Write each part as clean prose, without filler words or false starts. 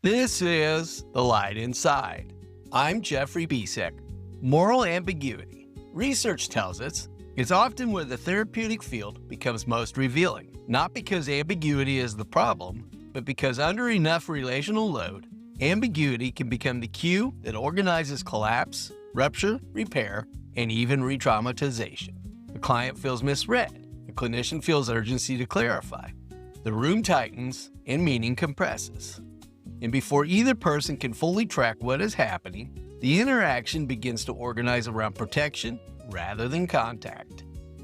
This is The Light Inside. I'm Jeffrey Bisek. Moral ambiguity. Research tells us it's often where the therapeutic field becomes most revealing, not because ambiguity is the problem, but because under enough relational load, ambiguity can become the cue that organizes collapse, rupture, repair, and even re-traumatization. The client feels misread. The clinician feels urgency to clarify. The room tightens and meaning compresses. And before either person can fully track what is happening, the interaction begins to organize around protection rather than contact.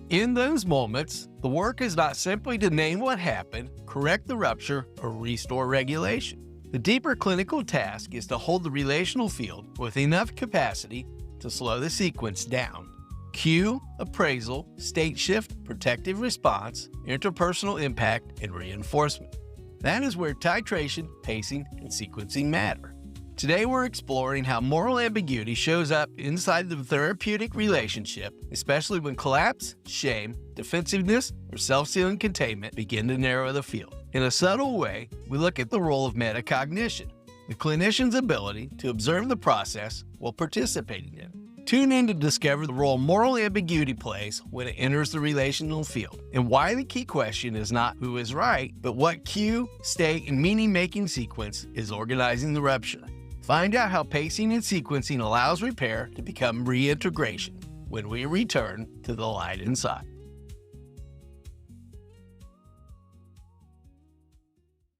In those moments, the work is not simply to name what happened, correct the rupture, or restore regulation. The deeper clinical task is to hold the relational field with enough capacity to slow the sequence down. Cue, appraisal, state shift, protective response, interpersonal impact, and reinforcement. That is where titration, pacing, and sequencing matter. Today we're exploring how moral ambiguity shows up inside the therapeutic relationship, especially when collapse, shame, defensiveness, or self-sealing containment begin to narrow the field. In a subtle way, we look at the role of metacognition, the clinician's ability to observe the process while participating in it. Tune in to discover the role moral ambiguity plays when it enters the relational field, and why the key question is not who is right, but what cue, state, and meaning-making sequence is organizing the rupture. Find out how pacing and sequencing allows repair to become reintegration when we return to the light inside.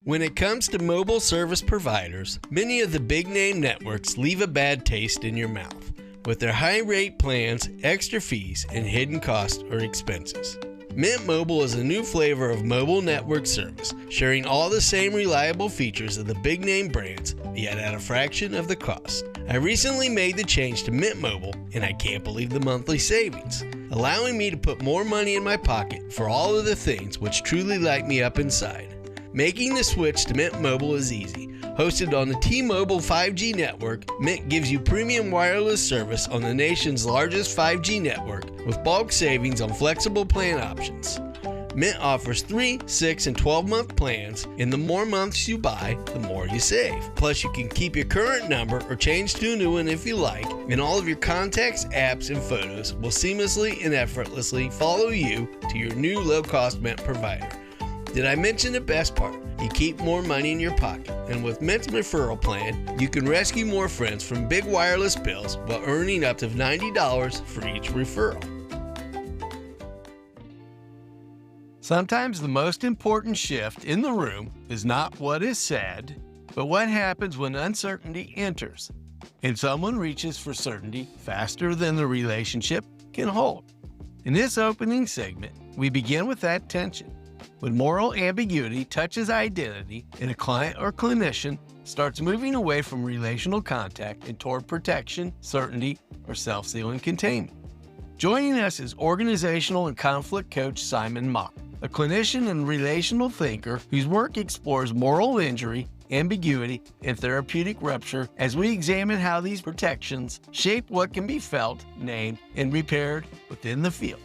When it comes to mobile service providers, many of the big-name networks leave a bad taste in your mouth with their high-rate plans, extra fees, and hidden costs or expenses. Mint Mobile is a new flavor of mobile network service, sharing all the same reliable features of the big-name brands, yet at a fraction of the cost. I recently made the change to Mint Mobile, and I can't believe the monthly savings, allowing me to put more money in my pocket for all of the things which truly light me up inside. Making the switch to Mint Mobile is easy. Hosted on the T-Mobile 5G network, Mint gives you premium wireless service on the nation's largest 5G network with bulk savings on flexible plan options. Mint offers 3, 6, and 12-month plans, and the more months you buy, the more you save. Plus, you can keep your current number or change to a new one if you like, and all of your contacts, apps, and photos will seamlessly and effortlessly follow you to your new low-cost Mint provider. Did I mention the best part? You keep more money in your pocket, and with Mint's referral plan, you can rescue more friends from big wireless bills while earning up to $90 for each referral. Sometimes the most important shift in the room is not what is said, but what happens when uncertainty enters, and someone reaches for certainty faster than the relationship can hold. In this opening segment, we begin with that tension. When moral ambiguity touches identity and a client or clinician starts moving away from relational contact and toward protection, certainty, or self-sealing containment. Joining us is organizational and conflict coach Simon Mock, a clinician and relational thinker whose work explores moral injury, ambiguity, and therapeutic rupture as we examine how these protections shape what can be felt, named, and repaired within the field.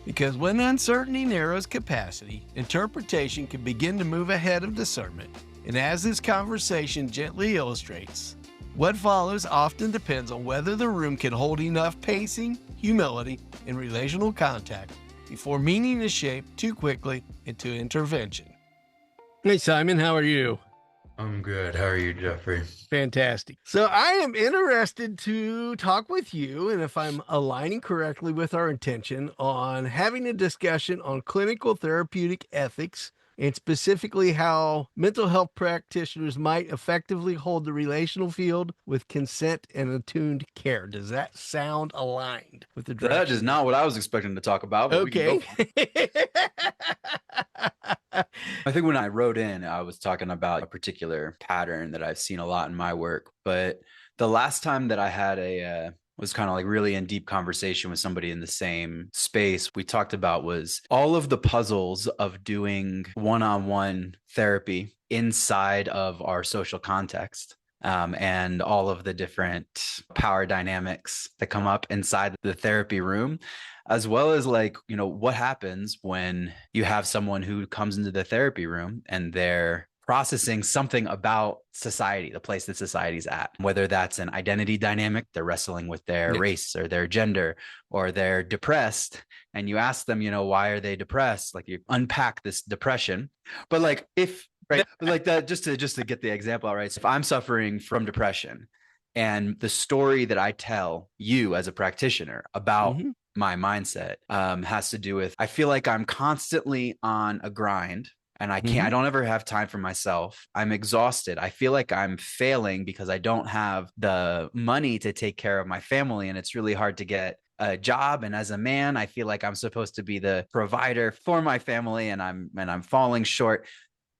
Because when uncertainty narrows capacity, interpretation can begin to move ahead of discernment. And as this conversation gently illustrates, what follows often depends on whether the room can hold enough pacing, humility, and relational contact before meaning is shaped too quickly into intervention. Hey, Simon, how are you? I'm good. How are you, Jeffrey? Fantastic. So I am interested to talk with you, and if I'm aligning correctly with our intention, on having a discussion on clinical therapeutic ethics, and specifically how mental health practitioners might effectively hold the relational field with consent and attuned care. Does that sound aligned with the direction? That is not what I was expecting to talk about, but Okay. we can go. I think when I wrote in, I was talking about a particular pattern that I've seen a lot in my work. But the last time that I had was kind of like really in deep conversation with somebody in the same space, we talked about was all of the puzzles of doing one-on-one therapy inside of our social context. And all of the different power dynamics that come up inside the therapy room, as well as like, what happens when you have someone who comes into the therapy room and they're processing something about society, the place that society's at, whether that's an identity dynamic, they're wrestling with their race or their gender, or they're depressed. And you ask them, why are they depressed? Like you unpack this depression, but like but like that, just to get the example out, right? So if I'm suffering from depression and the story that I tell you as a practitioner about my mindset has to do with, I feel like I'm constantly on a grind and I don't ever have time for myself. I'm exhausted. I feel like I'm failing because I don't have the money to take care of my family. And it's really hard to get a job. And as a man, I feel like I'm supposed to be the provider for my family and I'm falling short.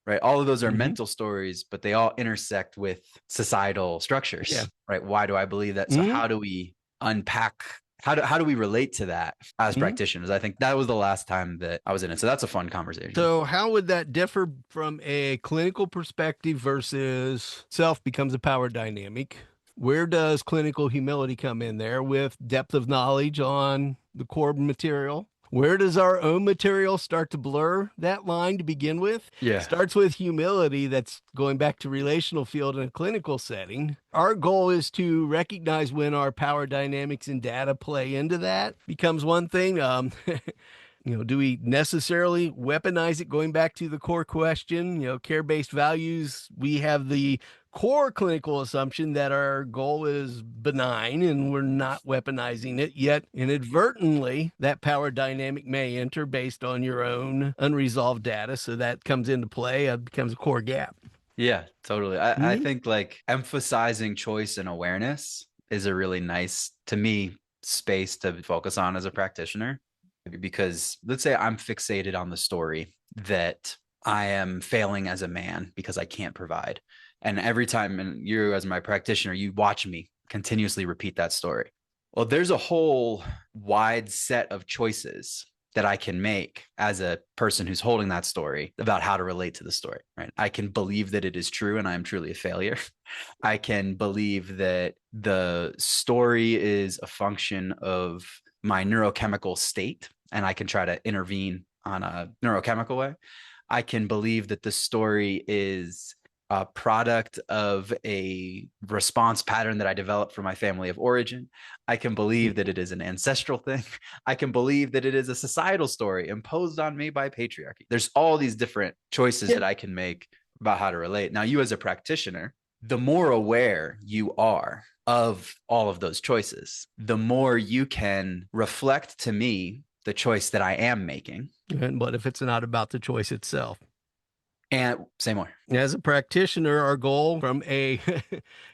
Right. All of those are mental stories, but they all intersect with societal structures. Right. Why do I believe that? So how do we unpack? How do we relate to that as practitioners? I think that was the last time that I was in it. So that's a fun conversation. So how would that differ from a clinical perspective versus self becomes a power dynamic? Where does clinical humility come in there with depth of knowledge on the core material? Where does our own material start to blur that line to begin with? Yeah. Starts with humility. That's going back to relational field in a clinical setting. Our goal is to recognize when our power dynamics and data play into that. Becomes one thing. Do we necessarily weaponize it? Going back to the core question, care-based values, we have the core clinical assumption that our goal is benign and we're not weaponizing it, yet inadvertently that power dynamic may enter based on your own unresolved data. So that comes into play, becomes a core gap. Yeah, totally. I think like emphasizing choice and awareness is a really nice, to me, space to focus on as a practitioner. Because let's say I'm fixated on the story that I am failing as a man because I can't provide. And every time, and you as my practitioner, you watch me continuously repeat that story. Well, there's a whole wide set of choices that I can make as a person who's holding that story about how to relate to the story, right? I can believe that it is true and I am truly a failure. I can believe that the story is a function of my neurochemical state and I can try to intervene on a neurochemical way. I can believe that the story is a product of a response pattern that I developed for my family of origin. I can believe that it is an ancestral thing. I can believe that it is a societal story imposed on me by patriarchy. There's all these different choices that I can make about how to relate. Now, you as a practitioner, the more aware you are of all of those choices, the more you can reflect to me the choice that I am making. And what if it's not about the choice itself? And say more. As a practitioner, our goal from a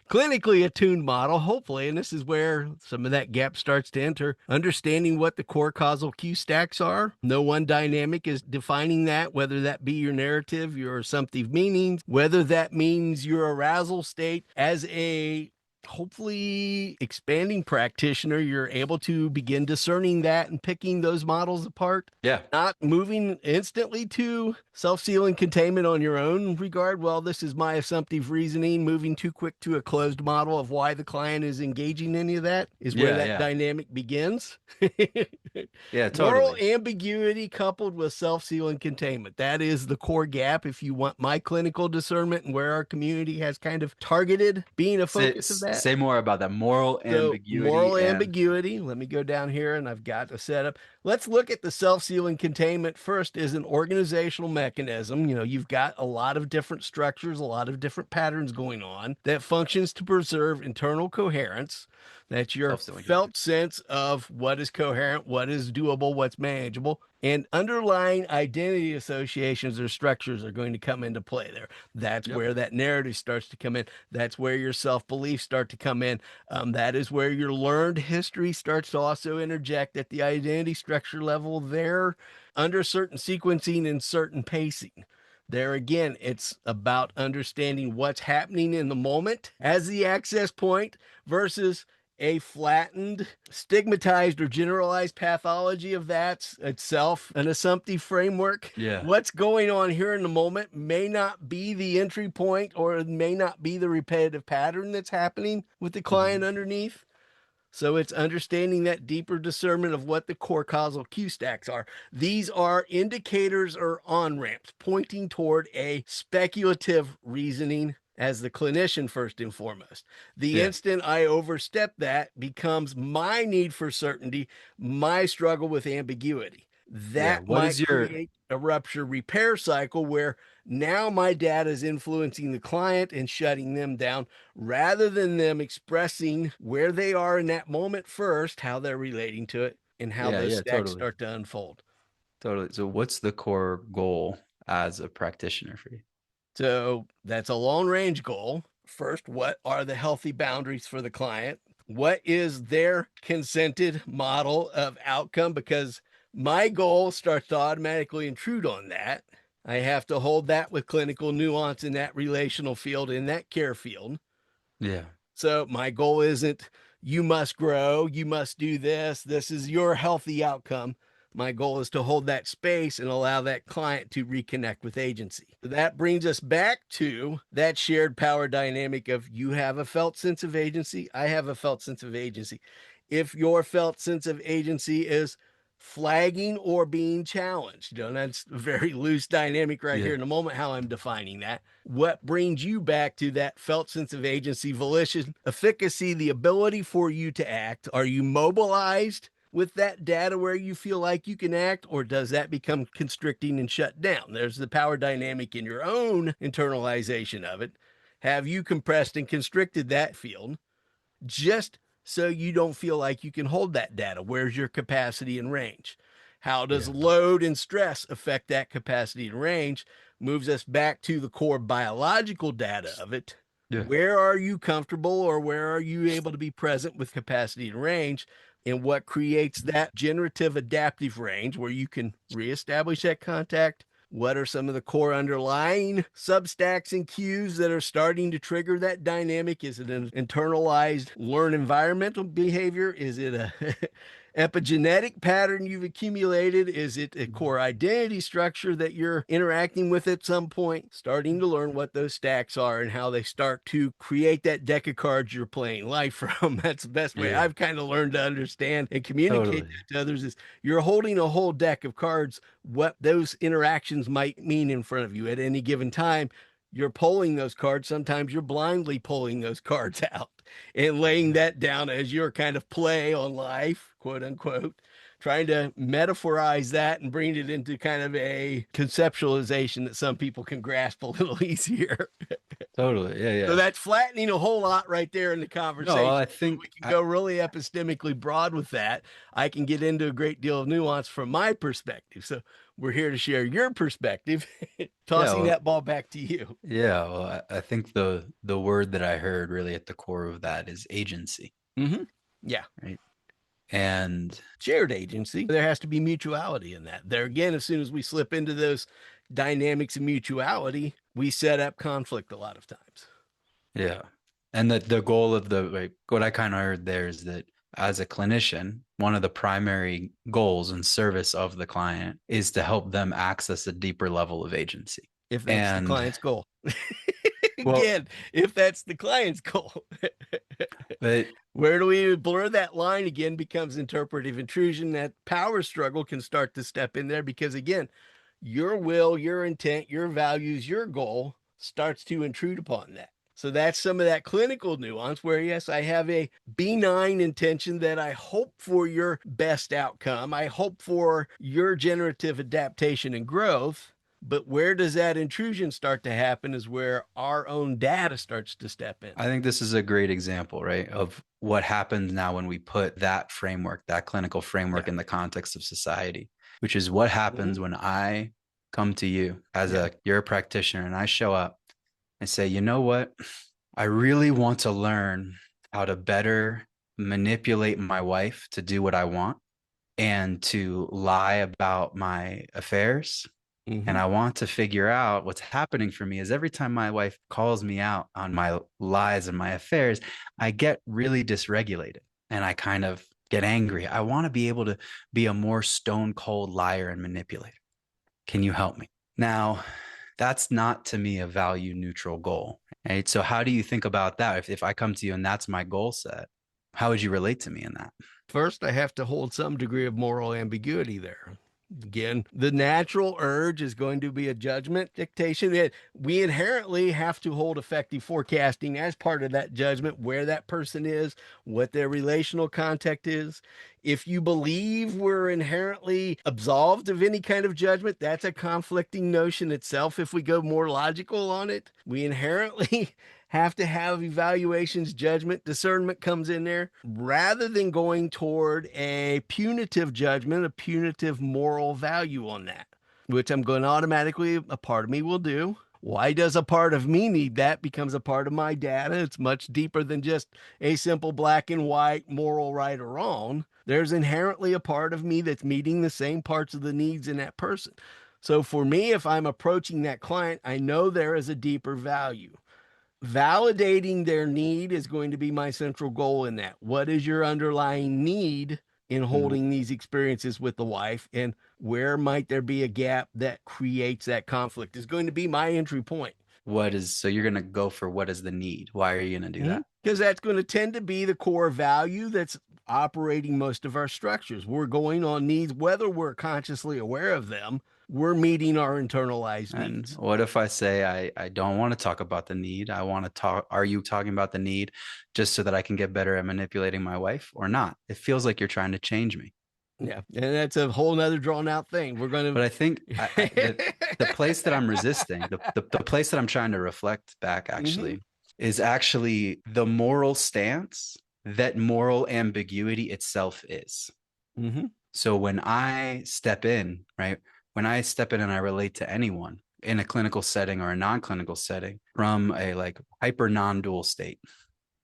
clinically attuned model, hopefully, and this is where some of that gap starts to enter, understanding what the core causal cue stacks are. No one dynamic is defining that, whether that be your narrative, your assumptive meanings, whether that means your arousal state. As a hopefully expanding practitioner, you're able to begin discerning that and picking those models apart. Yeah. Not moving instantly to self-sealing containment on your own regard. Well, this is my assumptive reasoning. Moving too quick to a closed model of why the client is engaging any of that is where that dynamic begins. Yeah, totally. Moral ambiguity coupled with self-sealing containment. That is the core gap if you want my clinical discernment and where our community has kind of targeted being a focus of that. Say more about that moral ambiguity. Moral ambiguity. Let me go down here and I've got a setup. Let's look at the self-sealing containment first as an organizational mechanism. You've got a lot of different structures, a lot of different patterns going on that functions to preserve internal coherence. That's your felt sense of what is coherent, what is doable, what's manageable. And underlying identity associations or structures are going to come into play there. That's where that narrative starts to come in. That's where your self-beliefs start to come in. That is where your learned history starts to also interject at the identity structure level there under certain sequencing and certain pacing. There again, it's about understanding what's happening in the moment as the access point versus a flattened, stigmatized, or generalized pathology of that itself, an assumptive framework. Yeah. What's going on here in the moment may not be the entry point or it may not be the repetitive pattern that's happening with the client underneath. So it's understanding that deeper discernment of what the core causal cue stacks are. These are indicators or on ramps pointing toward a speculative reasoning as the clinician, first and foremost. The Yeah. instant I overstep that becomes my need for certainty, my struggle with ambiguity. Yeah. That What might is your, create a rupture repair cycle where now my data is influencing the client and shutting them down rather than them expressing where they are in that moment first, how they're relating to it, and how yeah, those yeah, stacks totally. start to unfold. Totally. So what's the core goal as a practitioner for you? So that's a long range goal. First, what are the healthy boundaries for the client? What is their consented model of outcome? Because my goal starts to automatically intrude on that. I have to hold that with clinical nuance in that relational field, in that care field. Yeah. So my goal isn't you must grow, you must do this, this is your healthy outcome. My goal is to hold that space and allow that client to reconnect with agency. That brings us back to that shared power dynamic of you have a felt sense of agency, I have a felt sense of agency. If your felt sense of agency is flagging or being challenged, and that's a very loose dynamic right Yeah. here in a moment, how I'm defining that. What brings you back to that felt sense of agency, volition, efficacy, the ability for you to act? Are you mobilized with that data where you feel like you can act, or does that become constricting and shut down? There's the power dynamic in your own internalization of it. Have you compressed and constricted that field just so you don't feel like you can hold that data? Where's your capacity and range? How does Yeah. load and stress affect that capacity and range? Moves us back to the core biological data of it. Yeah. Where are you comfortable, or where are you able to be present with capacity and range? And what creates that generative adaptive range where you can reestablish that contact? What are some of the core underlying substacks and cues that are starting to trigger that dynamic? Is it an internalized learn environmental behavior? Is it a epigenetic pattern you've accumulated? Is it a core identity structure that you're interacting with at some point? Starting to learn what those stacks are and how they start to create that deck of cards you're playing life from. That's the best way Yeah. I've kind of learned to understand and communicate Totally. that to others is you're holding a whole deck of cards, what those interactions might mean in front of you at any given time. You're pulling those cards. Sometimes you're blindly pulling those cards out and laying that down as your kind of play on life, quote unquote, trying to metaphorize that and bring it into kind of a conceptualization that some people can grasp a little easier. Totally. Yeah. So Yeah. that's flattening a whole lot right there in the No, well, conversation. I So we think can go really epistemically broad with that. I can get into a great deal of nuance from my perspective. So we're here to share your perspective, yeah, tossing well, that ball back to you. yeah, well, I think the word that I heard really at the core of that is agency, Mm-hmm. Yeah. right? And Shared agency. There has to be mutuality in that. There again, as soon as we slip into those dynamics of mutuality, we set up conflict a lot of times. yeah, and the goal of the like what I kind of heard there is that as a clinician, one of the primary goals and service of the client is to help them access a deeper level of agency. If that's the And client's goal. well, Again, if that's the client's goal. but Where do we blur that line again? Becomes interpretive intrusion. That power struggle can start to step in there because, again, your will, your intent, your values, your goal starts to intrude upon that. So that's some of that clinical nuance where, yes, I have a benign intention that I hope for your best outcome. I hope for your generative adaptation and growth. But where does that intrusion start to happen is where our own data starts to step in. I think this is a great example, right, of what happens now when we put that framework, that clinical Yeah. framework in the context of society, which is what happens Mhm. when I come to you as Yeah. you're a practitioner and I show up and say, you know what? I really want to learn how to better manipulate my wife to do what I want and to lie about my affairs. And Hmm. I want to figure out what's happening for me is every time my wife calls me out on my lies and my affairs, I get really dysregulated and I kind of get angry. I want to be able to be a more stone cold liar and manipulator. Can you help me? Now, that's not to me a value neutral goal. Right. So, how do you think about that? If I come to you and that's my goal set, How would you relate to me in that? First, I have to hold some degree of moral ambiguity there. Again, the natural urge is going to be a judgment dictation. We inherently have to hold effective forecasting as part of that judgment, where that person is, what their relational context is. If you believe we're inherently absolved of any kind of judgment, that's a conflicting notion itself. If we go more logical on it, we inherently have to have evaluations, judgment, discernment comes in there, rather than going toward a punitive judgment, a punitive moral value on that, which I'm going to automatically, a part of me will do. Why does a part of me need that? Becomes a part of my data. It's much deeper than just a simple black and white moral right or wrong. There's inherently a part of me that's meeting the same parts of the needs in that person. So for me, if I'm approaching that client, I know there is a deeper value. Validating their need is going to be my central goal in that. What is your underlying need in holding these experiences with the wife, and where might there be a gap that creates that conflict is going to be my entry point. So you're going to go for what is the need? Why are you going to do that? Because that's going to tend to be the core value that's operating most of our structures. We're going on needs, whether we're consciously aware of them, we're meeting our internalized And needs. what if I say, I don't want to talk about the need? I want to talk. Are you talking about the need just so that I can get better at manipulating my wife or not? It feels like you're trying to change me. Yeah. And that's a whole nother drawn out thing. We're going But I think the place that I'm resisting, the place that I'm trying to reflect back mm-hmm. is actually the moral stance that moral ambiguity itself is. Mm-hmm. So when I step in, right, when I step in and I relate to anyone in a clinical setting or a non-clinical setting from a like hyper non-dual state,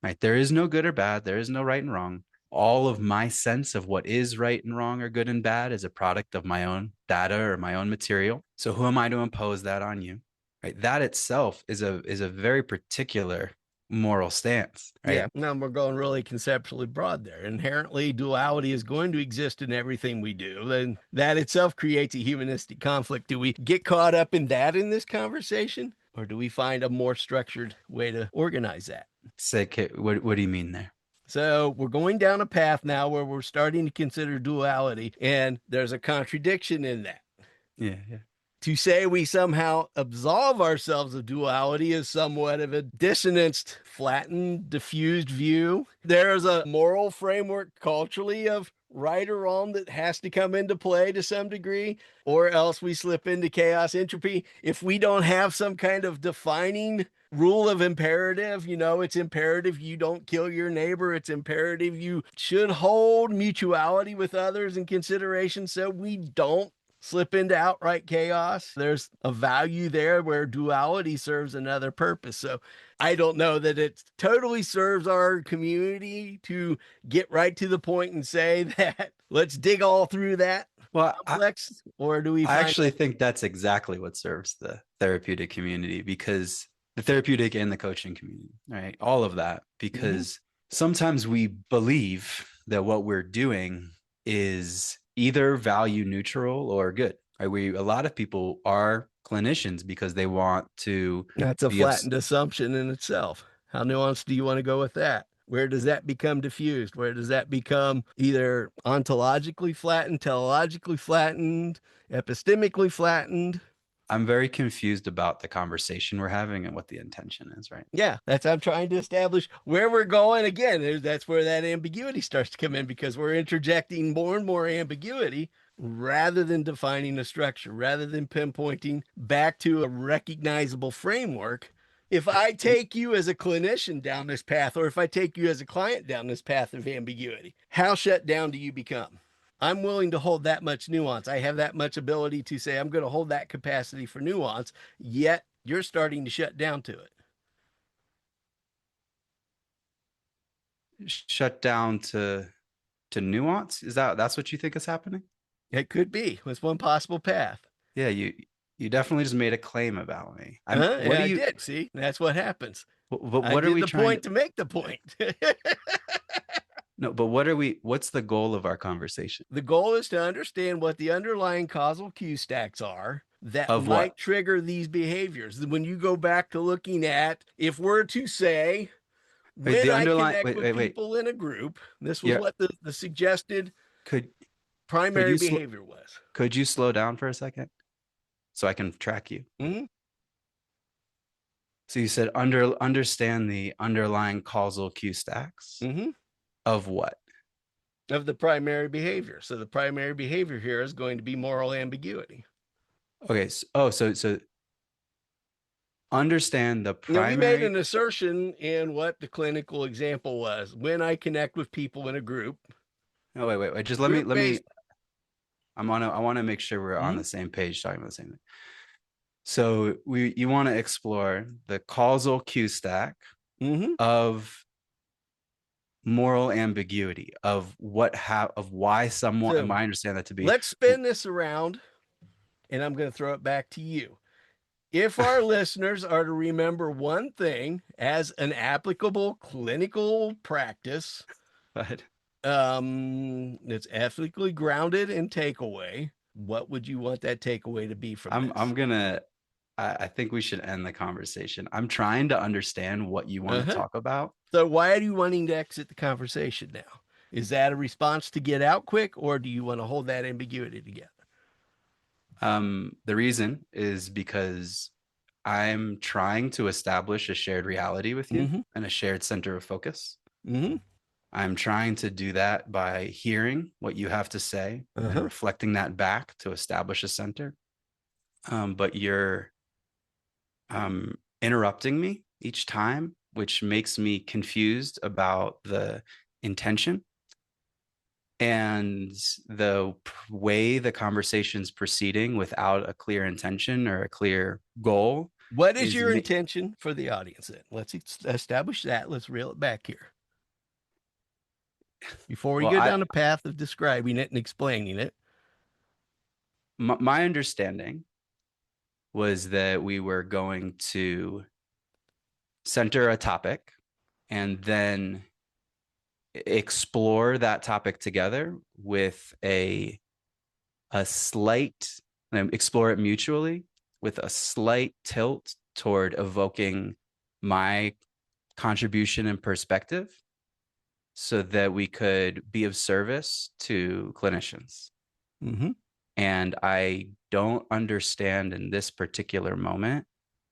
right, there is no good or bad. There is no right and wrong. All of my sense of what is right and wrong or good and bad is a product of my own data or my own material. So who am I to impose that on you? Right. That itself is a very particular moral stance, right? Yeah, now we're going really conceptually broad there. Inherently, duality is going to exist in everything we do. And that itself creates a humanistic conflict. Do we get caught up in that in this conversation? Or do we find a more structured way to organize that? Say, what do you mean there? So we're going down a path now where we're starting to consider duality, and there's a contradiction in that. Yeah, yeah. To say we somehow absolve ourselves of duality is somewhat of a dissonanced, flattened, diffused view. There's a moral framework culturally of right or wrong that has to come into play to some degree, or else we slip into chaos entropy. If we don't have some kind of defining rule of imperative, it's imperative you don't kill your neighbor. It's imperative you should hold mutuality with others in consideration so we don't slip into outright chaos. There's a value there where duality serves another purpose. So I don't know that it totally serves our community to get right to the point and say that let's dig all through that Well, complex, or do we I find actually think that's exactly what serves the therapeutic community, because the therapeutic and the coaching community, right? All of that, because sometimes we believe that what we're doing is either value neutral or good. Right? A lot of people are clinicians because they want to That's a be flattened assumption in itself. How nuanced do you want to go with that? Where does that become diffused? Where does that become either ontologically flattened, teleologically flattened, epistemically flattened? I'm very confused about the conversation we're having and what the intention is, right? Yeah, I'm trying to establish where we're going. Again, that's where that ambiguity starts to come in, because we're interjecting more and more ambiguity rather than defining a structure, rather than pinpointing back to a recognizable framework. If I take you as a clinician down this path, or if I take you as a client down this path of ambiguity, how shut down do you become? I'm willing to hold that much nuance. I have that much ability to say I'm going to hold that capacity for nuance, yet you're starting to shut down to it. Shut down to nuance. That's what you think is happening? It could be. It's one possible path. Yeah, you definitely just made a claim about me. What Yeah, do I you did. See, that's what happens. but I what are did we the trying to point to make the point. No, but what's the goal of our conversation? The goal is to understand what the underlying causal cue stacks are that Of what? might trigger these behaviors. When you go back to looking at, if we're to say, When the I underlying, connect wait, with wait, wait. people in a group, this was Yeah. what the suggested Could, could primary you, behavior was. could you slow down for a second so I can track you? Mm-hmm. So you said understand the underlying causal Q stacks Mm-hmm. of what? Of the primary behavior. So the primary behavior here is going to be moral ambiguity. Okay. So understand the You know, we made primary. an assertion in what the clinical example was. When I connect with people in a group, Oh, wait. Just group let me, based. I want to make sure we're on Mm-hmm. the same page talking about the same thing. So you want to explore the causal Q stack Mm-hmm. of moral ambiguity of of why someone, and So I understand that to be. let's spin this around and I'm going to throw it back to you. If our listeners are to remember one thing as an applicable clinical practice, But that's ethically grounded and takeaway, what would you want that takeaway to be from I'm this? gonna I think we should end the conversation. I'm trying to understand what you want to Uh-huh. talk about. So why are you wanting to exit the conversation now? Is that a response to get out quick, or do you want to hold that ambiguity together? The reason is because I'm trying to establish a shared reality with you Mm-hmm. and a shared center of focus. Mm-hmm. I'm trying to do that by hearing what you have to say and Uh-huh. reflecting that back to establish a center. But you're interrupting me each time, which makes me confused about the intention and the way the conversation's proceeding without a clear intention or a clear goal What is is your intention for the audience then? Let's establish that. Let's reel it back here. Before we well go I down the path of describing it and explaining it. my understanding was that we were going to center a topic and then explore that topic together with a slight explore it mutually with a slight tilt toward evoking my contribution and perspective so that we could be of service to clinicians. Mm-hmm. And I don't understand in this particular moment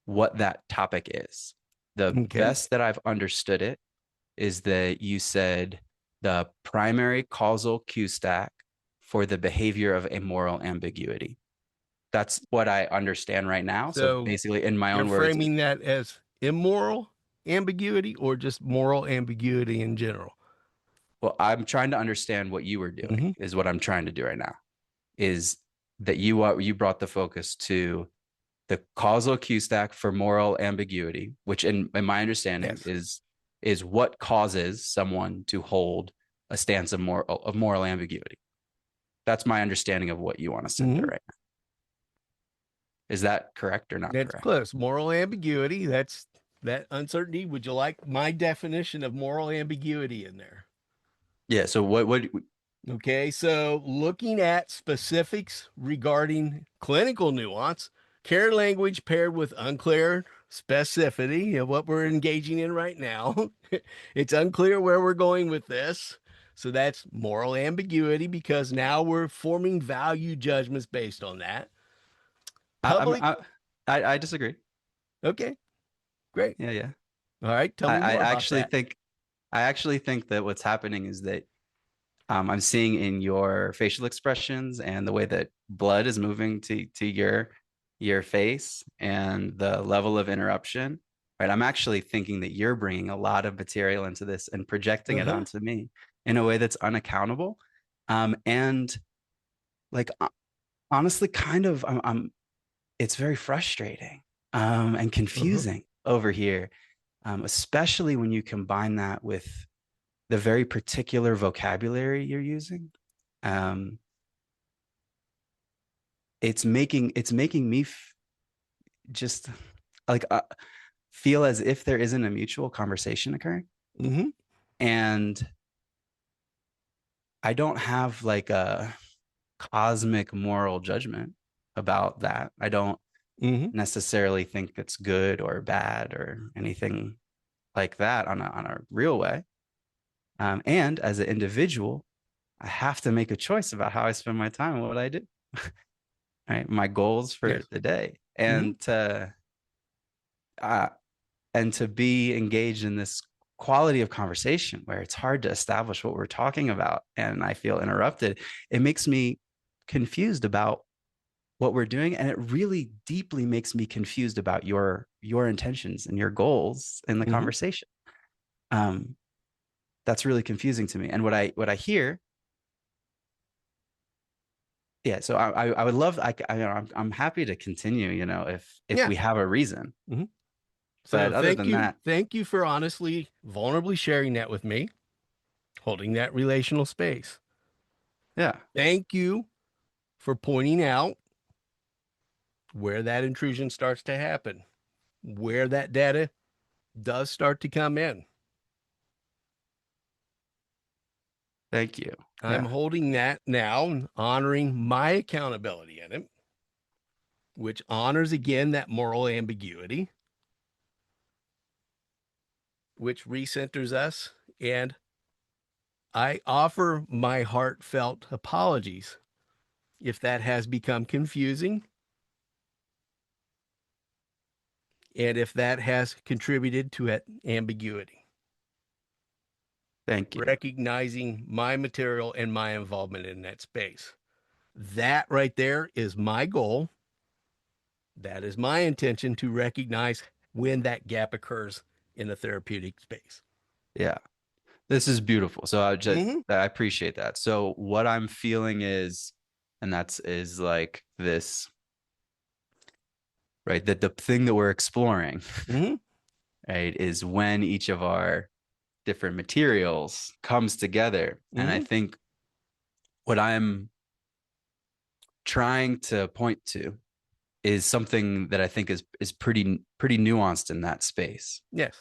what that topic is. The Okay. best that I've understood it is that you said the primary causal Q stack for the behavior of amoral ambiguity. That's what I understand right now. So So basically, in my you're own words, framing that as immoral ambiguity or just moral ambiguity in general? well, I'm trying to understand what you were doing, Mm-hmm. is what I'm trying to do right now. Is that you brought the focus to the causal Q stack for moral ambiguity, which in my understanding Yes. is what causes someone to hold a stance of moral ambiguity. That's my understanding of what you want to center Mm-hmm. right now. Is that correct or not That's correct? close. Moral ambiguity. That's that uncertainty. Would you like my definition of moral ambiguity in there? Yeah. So what Okay, so looking at specifics regarding clinical nuance, care language paired with unclear specificity of what we're engaging in right now. It's unclear where we're going with this. So that's moral ambiguity because now we're forming value judgments based on that. I, Public, I I disagree. okay, great. Yeah. All right, tell I, me I more about actually that. think I actually think that what's happening is that I'm seeing in your facial expressions and the way that blood is moving to your face and the level of interruption. Right, I'm actually thinking that you're bringing a lot of material into this and projecting it Uh-huh. onto me in a way that's unaccountable, and like honestly, kind of, it's very frustrating and Uh-huh. confusing over here, especially when you combine that with the very particular vocabulary you're using. Um, it's making me just like feel as if there isn't a mutual conversation occurring, Mm-hmm. and I don't have like a cosmic moral judgment about that. I don't Mm-hmm. necessarily think it's good or bad or anything like that on a real way. And as an individual, I have to make a choice about how I spend my time and what I do. Right, my goals for Yes. the day, Mm-hmm. uh, and to be engaged in this quality of conversation where it's hard to establish what we're talking about, and I feel interrupted. It makes me confused about what we're doing, and it really deeply makes me confused about your intentions and your goals in the Mm-hmm. conversation. Um, that's really confusing to me. And what I hear, yeah. So I would love, I'm happy to continue. If Yeah. we have a reason. Mm-hmm. So But other than that, thank you for honestly, vulnerably sharing that with me, holding that relational space. yeah, Thank you for pointing out where that intrusion starts to happen, where that data does start to come in. thank you. I'm Yeah, holding that now and honoring my accountability in it, which honors again that moral ambiguity, which recenters us. And I offer my heartfelt apologies if that has become confusing and if that has contributed to it ambiguity. thank you. Recognizing my material and my involvement in that space. That right there is my goal. That is my intention to recognize when that gap occurs in the therapeutic space. Yeah, this is beautiful. So Mm-hmm. I appreciate that. So what I'm feeling is, and that's is like this, right? That the thing that we're exploring, Mm-hmm. right, is when each of our different materials comes together. And I Mm-hmm. think what I'm trying to point to is something that I think is pretty nuanced in that space, Yes.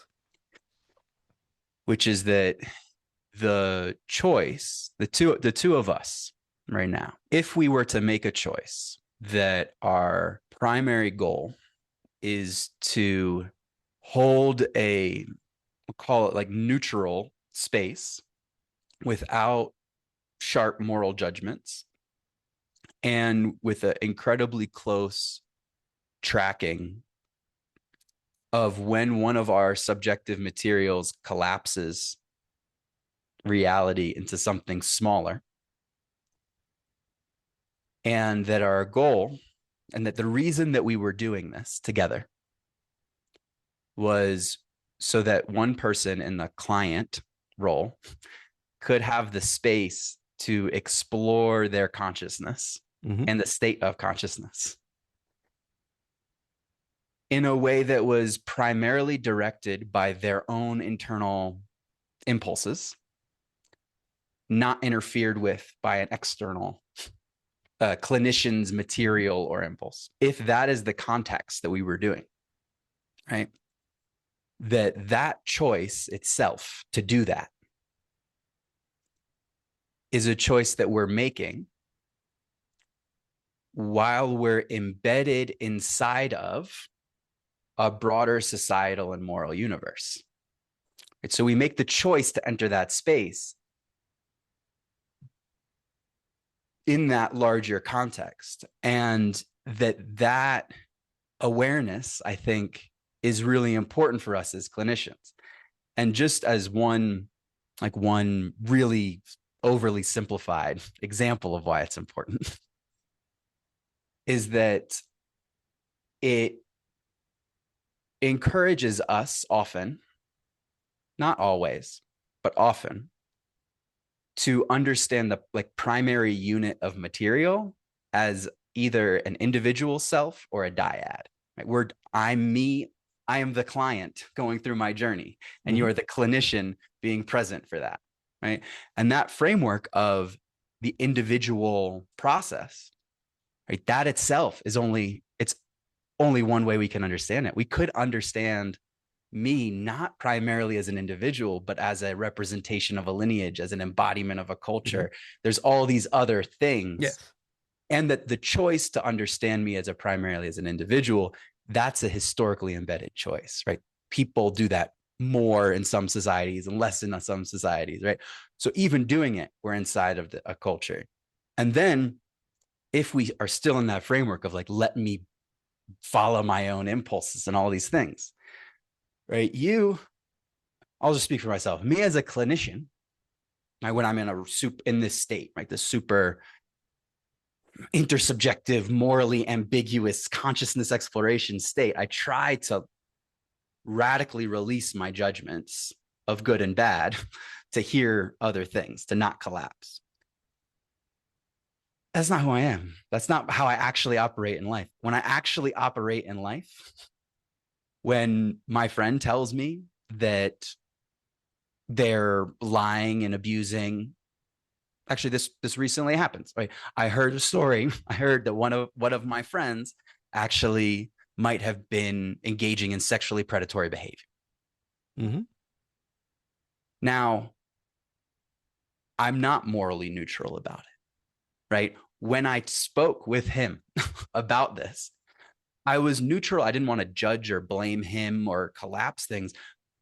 which is that the choice, the two of us right now, if we were to make a choice that our primary goal is to hold a, we'll call it like neutral space without sharp moral judgments and with an incredibly close tracking of when one of our subjective materials collapses reality into something smaller, and that our goal and that the reason that we were doing this together was so that one person in the client role could have the space to explore their consciousness Mm-hmm. and the state of consciousness in a way that was primarily directed by their own internal impulses, not interfered with by an external clinician's material or impulse. If that is the context that we were doing, right? That choice itself to do that is a choice that we're making while we're embedded inside of a broader societal and moral universe. Right? So we make the choice to enter that space in that larger context. And that awareness, I think, is really important for us as clinicians. And just as one really overly simplified example of why it's important is that it encourages us often, not always, but often, to understand the like primary unit of material as either an individual self or a dyad. Right? I'm me, I am the client going through my journey, and you Mm-hmm. are the clinician being present for that. Right. And that framework of the individual process, right, that itself is it's only one way we can understand it. We could understand me not primarily as an individual, but as a representation of a lineage, as an embodiment of a Mm-hmm. culture. There's all these other things. Yes. And that the choice to understand me as a primarily as an individual, that's a historically embedded choice, right? People do that more in some societies and less in some societies, right? So even doing it, we're inside of a culture. And then if we are still in that framework of like, let me follow my own impulses and all these things, right? I'll just speak for myself. Me as a clinician, right, when I'm in this state, right, this super intersubjective, morally ambiguous consciousness exploration state, I try to radically release my judgments of good and bad to hear other things, to not collapse. That's not who I am. That's not how I actually operate in life. When I actually operate in life, when my friend tells me that they're lying and abusing, actually this recently happened, right? I heard a story. I heard that one of my friends actually might have been engaging in sexually predatory behavior. Mm-hmm. Now, I'm not morally neutral about it, right? When I spoke with him about this, I was neutral. I didn't want to judge or blame him or collapse things,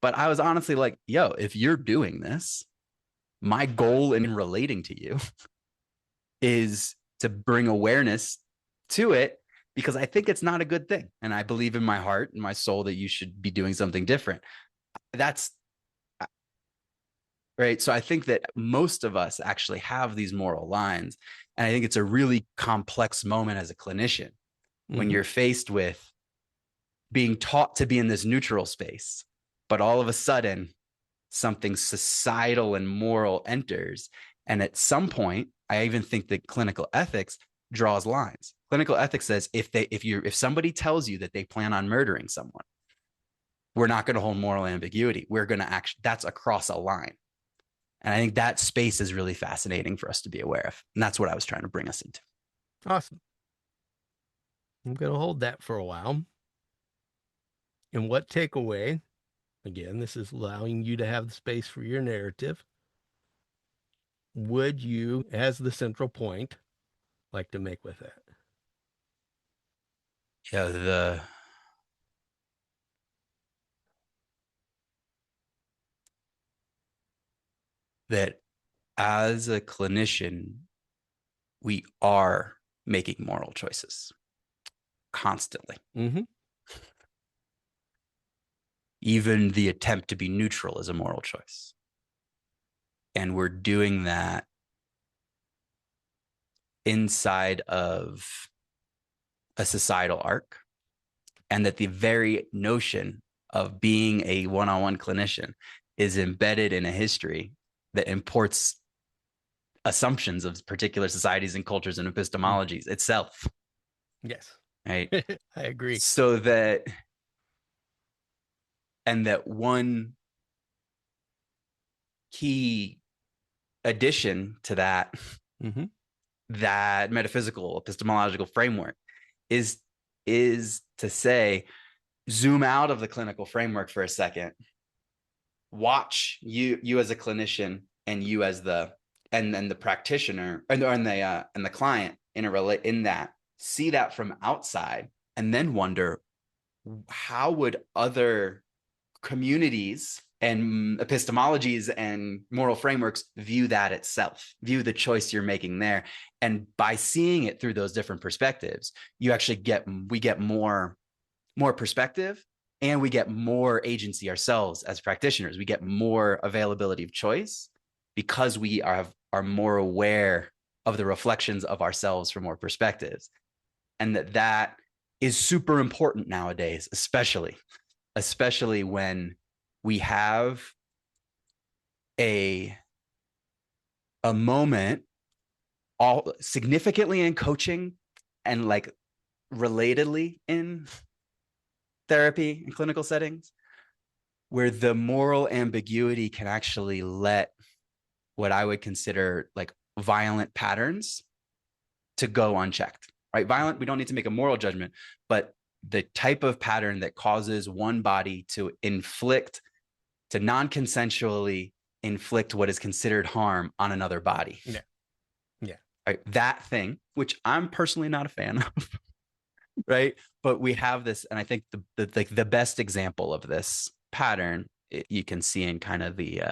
but I was honestly like, yo, if you're doing this, my goal in relating to you is to bring awareness to it, because I think it's not a good thing. And I believe in my heart and my soul that you should be doing something different. That's right. So I think that most of us actually have these moral lines. And I think it's a really complex moment as a clinician when Mm-hmm. you're faced with being taught to be in this neutral space, but all of a sudden something societal and moral enters. And at some point, I even think that clinical ethics draws lines. Clinical ethics says if somebody tells you that they plan on murdering someone, we're not going to hold moral ambiguity. We're going to that's across a line. And I think that space is really fascinating for us to be aware of. And that's what I was trying to bring us into. Awesome. I'm going to hold that for a while. And what takeaway, again, this is allowing you to have the space for your narrative, would you, as the central point, like to make with that? Yeah, that as a clinician, we are making moral choices constantly. Mm-hmm. Even the attempt to be neutral is a moral choice. And we're doing that inside of a societal arc. And that the very notion of being a one-on-one clinician is embedded in a history that imports assumptions of particular societies and cultures and epistemologies itself. Yes. Right. I agree. So that, and that one key addition to that, Mm-hmm. that metaphysical epistemological framework is to say, zoom out of the clinical framework for a second, watch you as a clinician and you as the practitioner and the client in that, see that from outside, and then wonder, how would other communities and epistemologies and moral frameworks view that itself, view the choice you're making there. And by seeing it through those different perspectives, we get more perspective, and we get more agency ourselves as practitioners. We get more availability of choice because we are more aware of the reflections of ourselves from more perspectives. And that is super important nowadays, especially when we have a moment all significantly in coaching and like relatedly in therapy and clinical settings, where the moral ambiguity can actually let what I would consider like violent patterns to go unchecked, right? Violent, we don't need to make a moral judgment, but the type of pattern that causes one body to non-consensually inflict what is considered harm on another body. Yeah. Yeah. Right? That thing, which I'm personally not a fan of, right? But we have this, and I think the best example of this pattern you can see in kind of the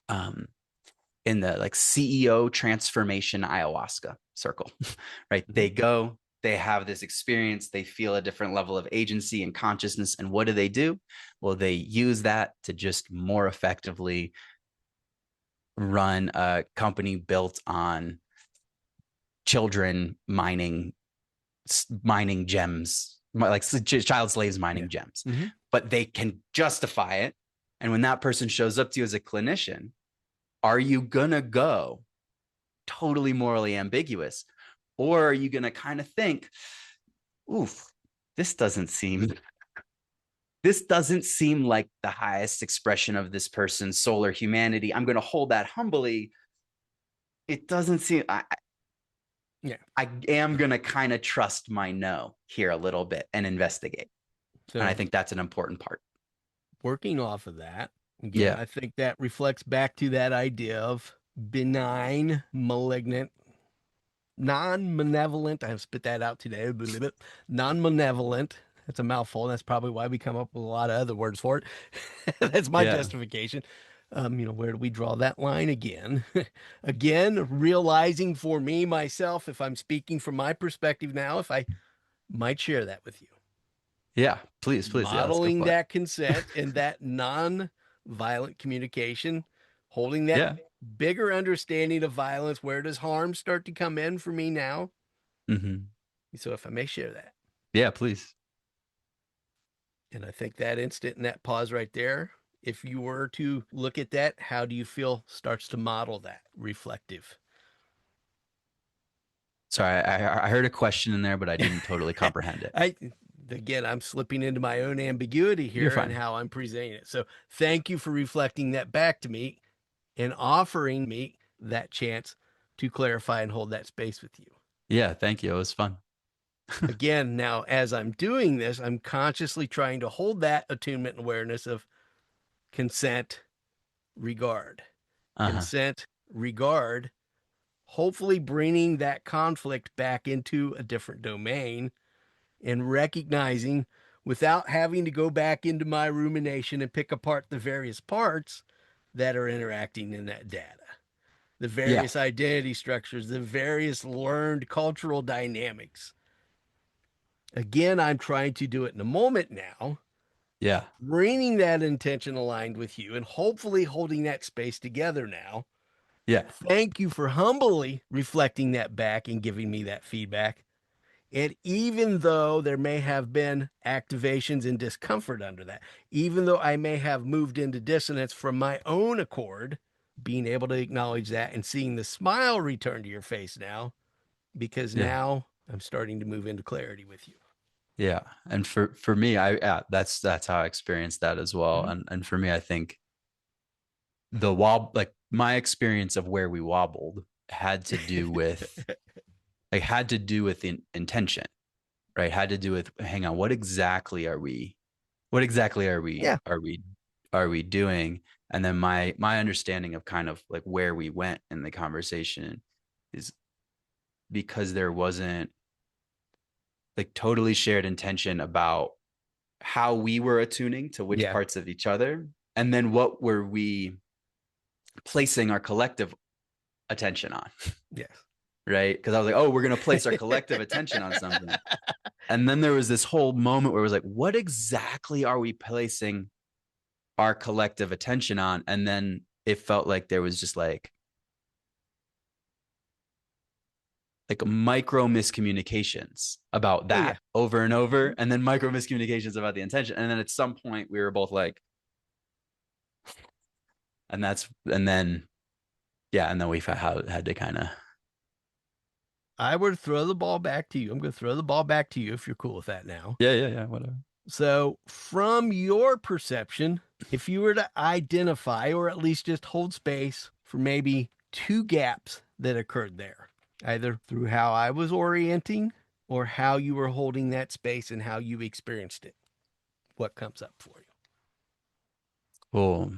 um, in the like CEO transformation ayahuasca circle, right? Mm-hmm. They go, they have this experience, they feel a different level of agency and consciousness. And what do? Well, they use that to just more effectively run a company built on children mining gems, like child slaves mining Yeah. gems, Mm-hmm. but they can justify it. And when that person shows up to you as a clinician, are you gonna go totally morally ambiguous, or are you gonna kind of think, oof, this doesn't seem this doesn't seem like the highest expression of this person's soul or humanity. I'm gonna hold that humbly. It doesn't seem Yeah. I am gonna kind of trust my no here a little bit and investigate. And I So think that's an important part. working off of that, again, Yeah. I think that reflects back to that idea of benign, malignant, non-malevolent. I have spit that out today. Non-malevolent. That's a mouthful. That's probably why we come up with a lot of other words for it. That's my Yeah. justification. Where do we draw that line again? Again, realizing for me, myself, if I'm speaking from my perspective now, if I might share that with you. Yeah. Please. Yeah, let's go Modeling for it. that consent and that non-violent communication, holding that Yeah. bigger understanding of violence. Where does harm start to come in for me now? Mm-hmm. So if I may share that. Yeah, please. And I think that instant and that pause right there, if you were to look at that, how do you feel starts to model that reflective? Sorry, I heard a question in there, but I didn't totally comprehend it. I Again, I'm slipping into my own ambiguity You're here and fine. how I'm presenting it. So thank you for reflecting that back to me and offering me that chance to clarify and hold that space with you. Yeah, thank you. It was fun. Again, now as I'm doing this, I'm consciously trying to hold that attunement and awareness of consent, regard, Uh-huh. consent, regard, hopefully bringing that conflict back into a different domain and recognizing without having to go back into my rumination and pick apart the various parts that are interacting in that data, the Yeah. various identity structures, the various learned cultural dynamics. Again, I'm trying to do it in a moment now, Yeah. bringing that intention aligned with you and hopefully holding that space together now. Yeah. Thank you for humbly reflecting that back and giving me that feedback. And even though there may have been activations and discomfort under that, even though I may have moved into dissonance from my own accord, being able to acknowledge that and seeing the smile return to your face now, because Yeah. now I'm starting to move into clarity with you. Yeah. And for me, that's how I experienced that as well. Mhm. And for me, I think the wob like my experience of where we wobbled had to do with intention, right? Had to do with, hang on, what exactly Yeah. are we doing? And then my understanding of kind of like where we went in the conversation is because there wasn't like totally shared intention about how we were attuning to which Yeah. parts of each other, and then what were we placing our collective attention on. Yes. Right, because I was like, oh, we're going to place our collective attention on something. And then there was this whole moment where it was like, what exactly are we placing our collective attention on? And then it felt like there was just like micro miscommunications about Oh, yeah. that over and over, and then micro miscommunications about the intention. And then at some point we were both like, and then yeah, and then we had to kind of. I were to throw the ball back to you. I'm going to throw the ball back to you if you're cool with that now. Yeah, whatever. So, from your perception, if you were to identify or at least just hold space for maybe two gaps that occurred there, either through how I was orienting or how you were holding that space and how you experienced it, what comes up for you? Well,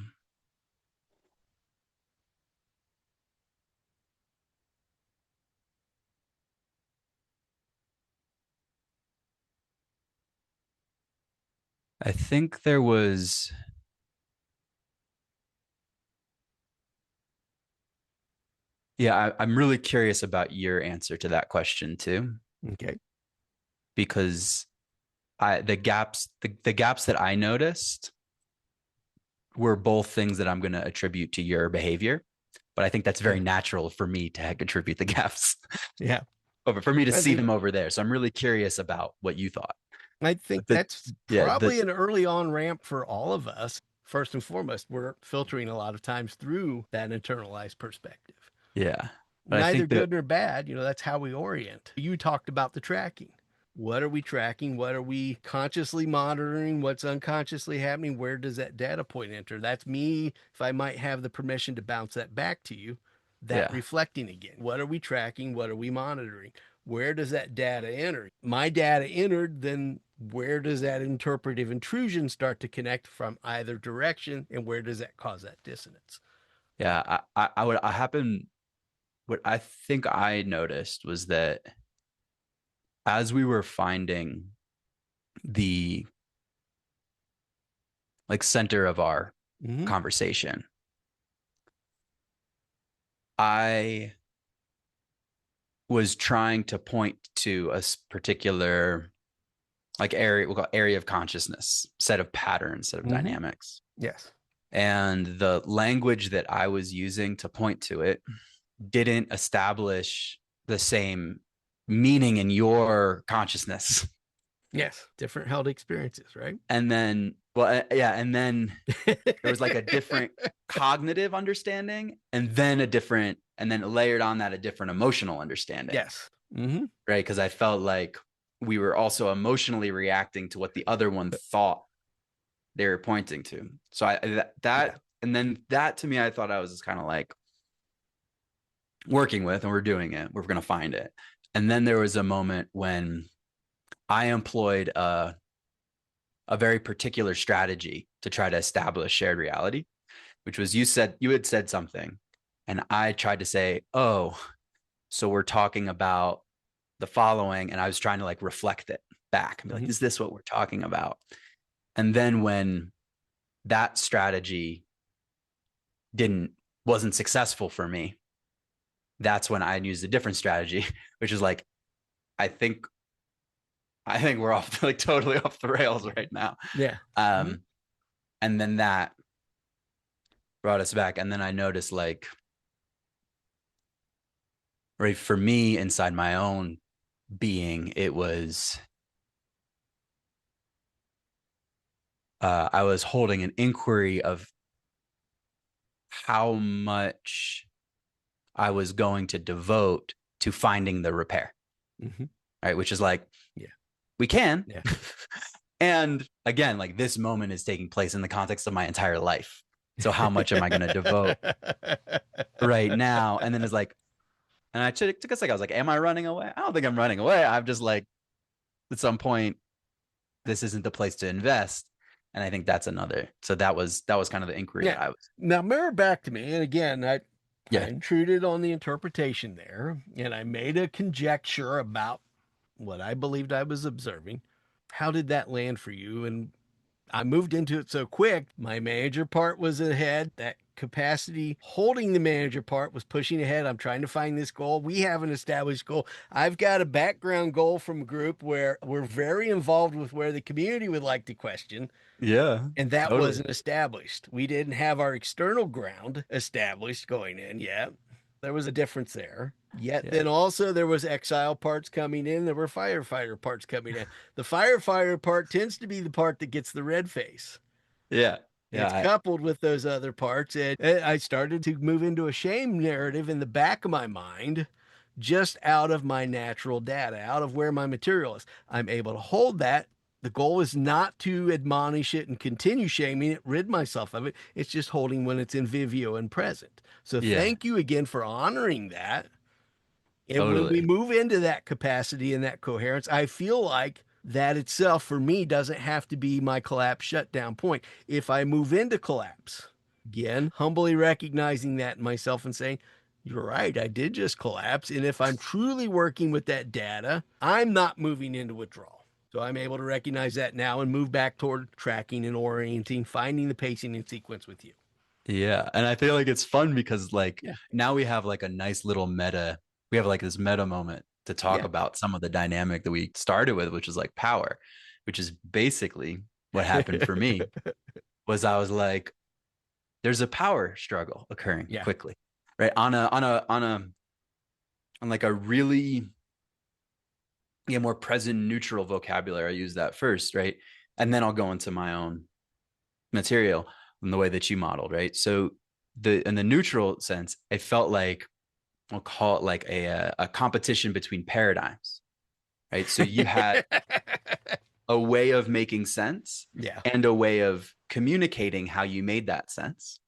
I think there was Yeah, I'm really curious about your answer to that question too, Okay. because the gaps that I noticed were both things that I'm going to attribute to your behavior, but I think that's very Yeah. natural for me to attribute the gaps Yeah. over for me to I see think them over there. So I'm really curious about what you thought. I think The that's yeah, the probably an early on ramp for all of us. First and foremost, we're filtering a lot of times through that internalized perspective. yeah. But I Neither think that good nor bad. That's how we orient. You talked about the tracking. What are we tracking? What are we consciously monitoring? What's unconsciously happening? Where does that data point enter? That's me, if I might have the permission to bounce that back to you, that yeah. reflecting again. What are we tracking? What are we monitoring? Where does that data enter? My data entered, then where does that interpretive intrusion start to connect from either direction? And where does that cause that dissonance? Yeah, I would I happen what I think I noticed was that as we were finding the like center of our Mm-hmm. conversation, I was trying to point to a particular like area, we'll call it area of consciousness, set of patterns, set of Mm-hmm. dynamics. Yes. And the language that I was using to point to it didn't establish the same meaning in your consciousness. Yes. Different held experiences, right? And then, well, yeah. And then there was like a different cognitive understanding and then layered on that a different emotional understanding. Yes. Mm-hmm. Right. Cause I felt like we were also emotionally reacting to what the other one thought they were pointing to. So Yeah. and then that to me, I thought I was just kind of like working with, and we're doing it. We're going to find it. And then there was a moment when I employed a very particular strategy to try to establish shared reality, which was you had said something, and I tried to say, oh, so we're talking about the following, and I was trying to like reflect it back and be like, Mm-hmm. is this what we're talking about? And then when that strategy didn't wasn't successful for me, that's when I used a different strategy, which is like, I think I think we're off like totally off the rails right now. Yeah. Mm-hmm. Um, and then that brought us back. And then I noticed like, right, for me inside my own being, it was I was holding an inquiry of how much I was going to devote to finding the repair. Mm-hmm. Right. Which is like, Yeah. we can. Yeah. And again, like this moment is taking place in the context of my entire life. So how much am I going to devote right now? And then it's like, and I took a second. I was like, am I running away? I don't think I'm running away. I'm just like, at some point, this isn't the place to invest. And I think that's another. So that was kind of the inquiry Yeah. that I was. Now mirror back to me, and again, I Yeah. intruded on the interpretation there, and I made a conjecture about what I believed I was observing. How did that land for you? And I moved into it so quick. My manager part was ahead. That capacity holding the manager part was pushing ahead. I'm trying to find this goal. We have an established goal. I've got a background goal from a group where we're very involved with where the community would like to question. Yeah. And that Totally. wasn't established. We didn't have our external ground established going in yet. There was a difference there. Yet Yeah. then also there was exile parts coming in. There were firefighter parts coming in. The firefighter part tends to be the part that gets the red face. Yeah. It's Yeah. coupled with those other parts. And I started to move into a shame narrative in the back of my mind, just out of my natural data, out of where my material is. I'm able to hold that. The goal is not to admonish it and continue shaming it, rid myself of it. It's just holding when it's in vivio and present. So Yeah. thank you again for honoring that. And when we Totally. move into that capacity and that coherence, I feel like that itself for me doesn't have to be my collapse shutdown point. If I move into collapse, again, humbly recognizing that in myself and saying, you're right, I did just collapse. And if I'm truly working with that data, I'm not moving into withdrawal. So I'm able to recognize that now and move back toward tracking and orienting, finding the pacing and sequence with you. Yeah. And I feel like it's fun because like Yeah. now we have like a nice little we have like this meta moment to talk Yeah. about some of the dynamic that we started with, which is like power, which is basically what happened for me was I was like, there's a power struggle occurring Yeah. quickly, right? On like a really more present neutral vocabulary. I use that first, right? And then I'll go into my own material in the way that you modeled, right? So in the neutral sense, it felt like I'll call it like a competition between paradigms, right? So you had a way of making sense Yeah. and a way of communicating how you made that sense.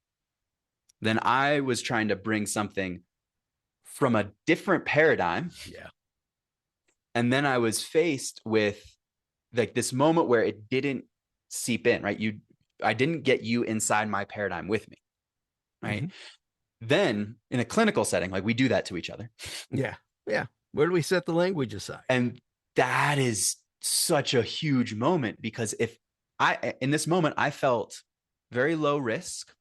Then I was trying to bring something from a different paradigm. Yeah. And then I was faced with like this moment where it didn't seep in, right? I didn't get you inside my paradigm with me, right? Mhm. Then in a clinical setting, like we do that to each other. Yeah. Yeah. Where do we set the language aside? And that is such a huge moment because in this moment, I felt very low risk.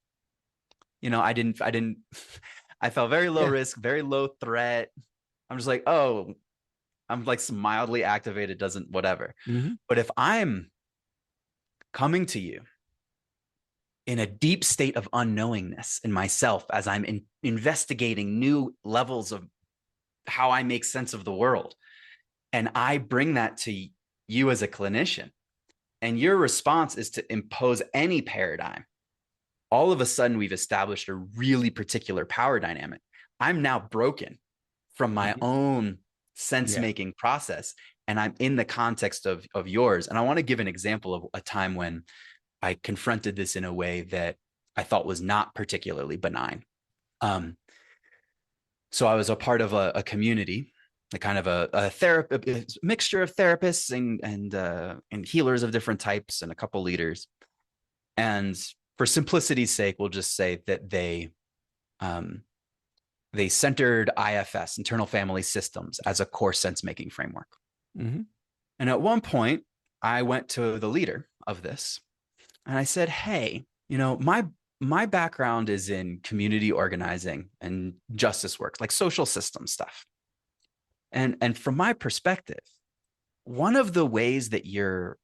I felt very low Yeah. risk, very low threat. I'm just like, oh, I'm like mildly activated, doesn't whatever. Mhm. But if I'm coming to you in a deep state of unknowingness in myself as I'm investigating new levels of how I make sense of the world, and I bring that to you as a clinician, and your response is to impose any paradigm, all of a sudden we've established a really particular power dynamic. I'm now broken from my Mhm. own sense Yeah. making process, and I'm in the context of yours. And I want to give an example of a time when I confronted this in a way that I thought was not particularly benign. Um, so I was a part of a community, a kind of a mixture of therapists and healers of different types, and a couple leaders. And for simplicity's sake, we'll just say that um, they centered IFS, internal family systems, as a core sense making framework. Mhm. And at one point, I went to the leader of this and I said, "Hey, my background is in community organizing and justice work, like social system stuff. And from my perspective, one of the ways that you're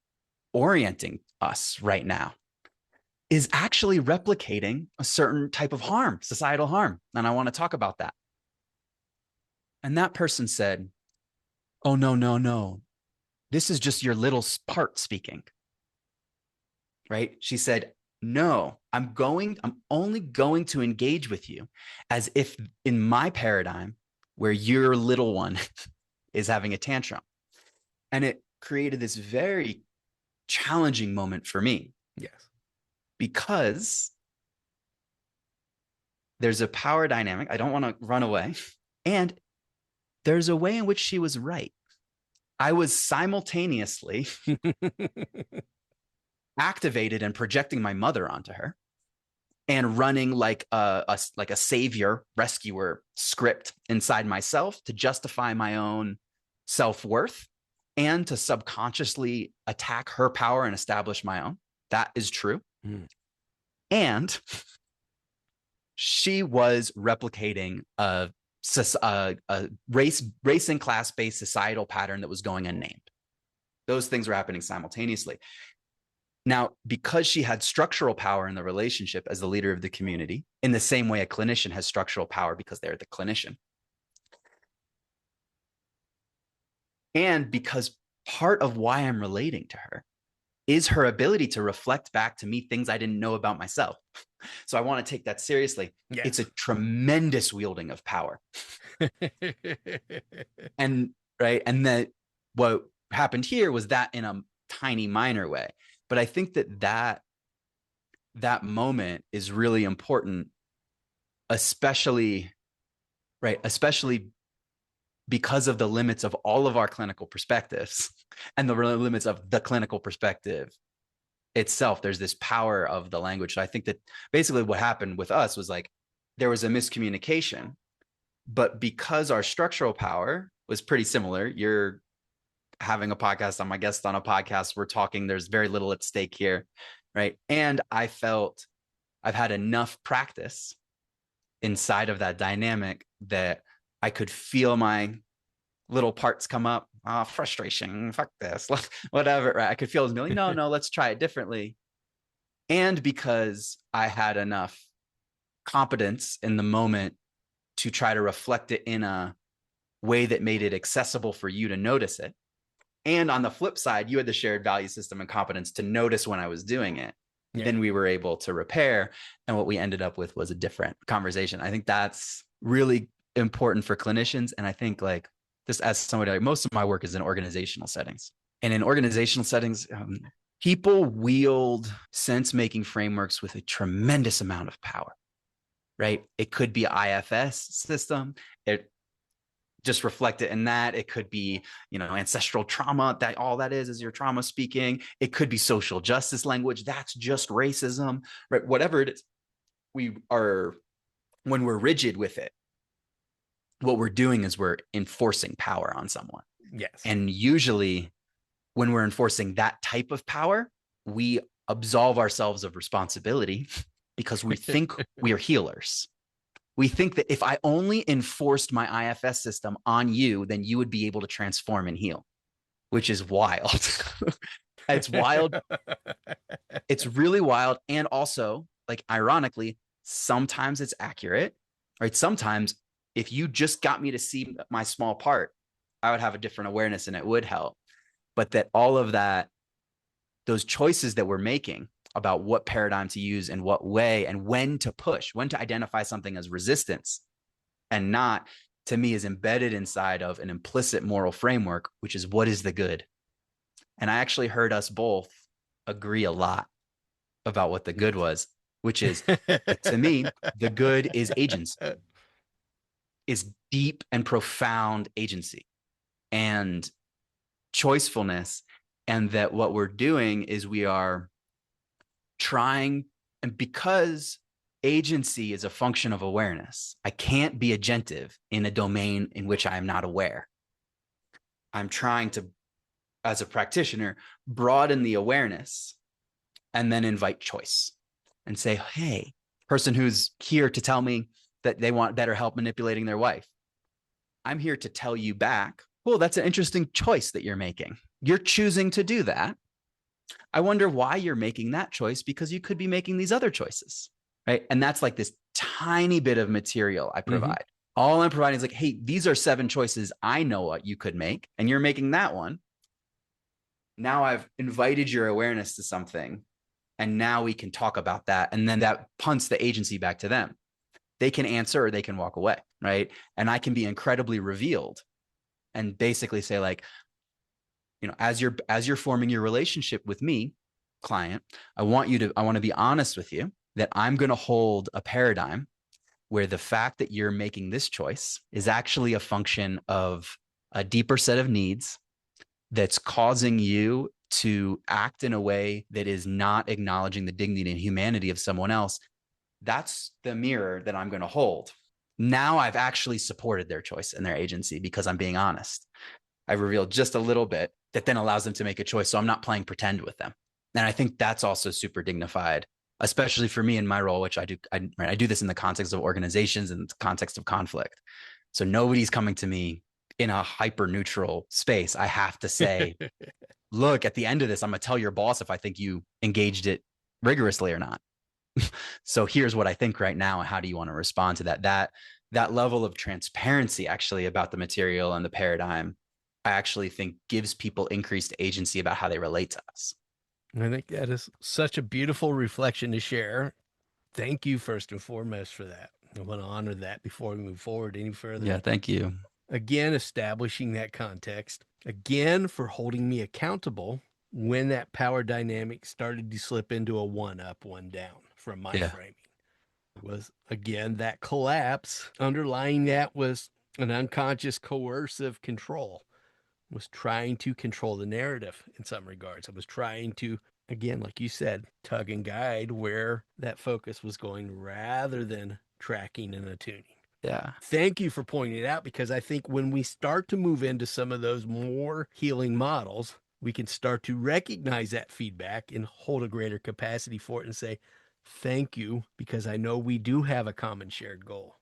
orienting us right now is actually replicating a certain type of harm, societal harm. And I want to talk about that." And that person said, "Oh, no, no, no. This is just your little part speaking." Right? She said, "No, I'm only going to engage with you as if in my paradigm where your little one is having a tantrum." And it created this very challenging moment for me Yes. because there's a power dynamic. I don't want to run away. And there's a way in which she was right. I was simultaneously activated and projecting my mother onto her and running like a savior rescuer script inside myself to justify my own self-worth and to subconsciously attack her power and establish my own. That is true. Mm. And she was replicating a race and class based societal pattern that was going unnamed. Those things were happening simultaneously. Now, because she had structural power in the relationship as the leader of the community, in the same way a clinician has structural power because they're the clinician, and because part of why I'm relating to her is her ability to reflect back to me things I didn't know about myself. So I want to take that seriously. It's a Yes. tremendous wielding of power. And right. And that what happened here was that in a tiny minor way. But I think that moment is really important, especially especially because of the limits of all of our clinical perspectives and the limits of the clinical perspective itself. There's this power of the language. So I think that basically what happened with us was like there was a miscommunication, but because our structural power was pretty similar, you're having a podcast, I'm a guest on a podcast, we're talking, there's very little at stake here, right? And I felt I've had enough practice inside of that dynamic that I could feel my little parts come up. Frustration, fuck this, whatever. Right? I could feel it like, no, let's try it differently. And because I had enough competence in the moment to try to reflect it in a way that made it accessible for you to notice it. And on the flip side, you had the shared value system and competence to notice when I was doing it. Yeah. Then we were able to repair. And what we ended up with was a different conversation. I think that's really important for clinicians. And I think like just as somebody, like most of my work is in organizational settings. And in organizational settings, people wield sense-making frameworks with a tremendous amount of power, right? It could be IFS system. It just reflect it in that. It could be, ancestral trauma, that all that is your trauma speaking. It could be social justice language. That's just racism, right? Whatever it is, when we're rigid with it, what we're doing is we're enforcing power on someone. Yes. And usually when we're enforcing that type of power, we absolve ourselves of responsibility because we think we are healers. We think that if I only enforced my IFS system on you, then you would be able to transform and heal, which is wild. It's wild. It's really wild. And also, like, ironically, sometimes it's accurate, right? Sometimes if you just got me to see my small part, I would have a different awareness and it would help. But that all of that, those choices that we're making about what paradigm to use in what way and when to push, when to identify something as resistance and not, to me, is embedded inside of an implicit moral framework, which is what is the good. And I actually heard us both agree a lot about what the good was, which is, to me, the good is agency, is deep and profound agency and choicefulness. And that what we're doing is we are trying, and because agency is a function of awareness, I can't be agentive in a domain in which I am not aware. I'm trying to, as a practitioner, broaden the awareness and then invite choice and say, hey, person who's here to tell me that they want better help manipulating their wife, I'm here to tell you back, well, that's an interesting choice that you're making. You're choosing to do that. I wonder why you're making that choice, because you could be making these other choices, right? And that's like this tiny bit of material I provide. Mm-hmm. All I'm providing is like, hey, these are 7 choices I know what you could make, and you're making that one. Now I've invited your awareness to something, and now we can talk about that. And then that punts the agency back to them. They can answer or they can walk away, right? And I can be incredibly revealed and basically say like, as you're forming your relationship with me, client, I want to be honest with you that I'm going to hold a paradigm where the fact that you're making this choice is actually a function of a deeper set of needs that's causing you to act in a way that is not acknowledging the dignity and humanity of someone else. That's the mirror that I'm going to hold. Now I've actually supported their choice and their agency because I'm being honest. I've revealed just a little bit that then allows them to make a choice. So I'm not playing pretend with them. And I think that's also super dignified, especially for me in my role, which I do. I do this in the context of organizations and the context of conflict. So nobody's coming to me in a hyper neutral space. I have to say, look, at the end of this, I'm going to tell your boss if I think you engaged it rigorously or not. So here's what I think right now. And how do you want to respond to that? That level of transparency actually about the material and the paradigm, I actually think gives people increased agency about how they relate to us. I think that is such a beautiful reflection to share. Thank you first and foremost for that. I want to honor that before we move forward any further. Yeah, thank you. Again, establishing that context. Again, for holding me accountable when that power dynamic started to slip into a one up, one down from my framing. It was, again, that collapse. Underlying that was an unconscious coercive control. Was trying to control the narrative in some regards. I was trying to, again, like you said, tug and guide where that focus was going rather than tracking and attuning. Yeah. Thank you for pointing it out, because I think when we start to move into some of those more healing models, we can start to recognize that feedback and hold a greater capacity for it and say, thank you, because I know we do have a common shared goal.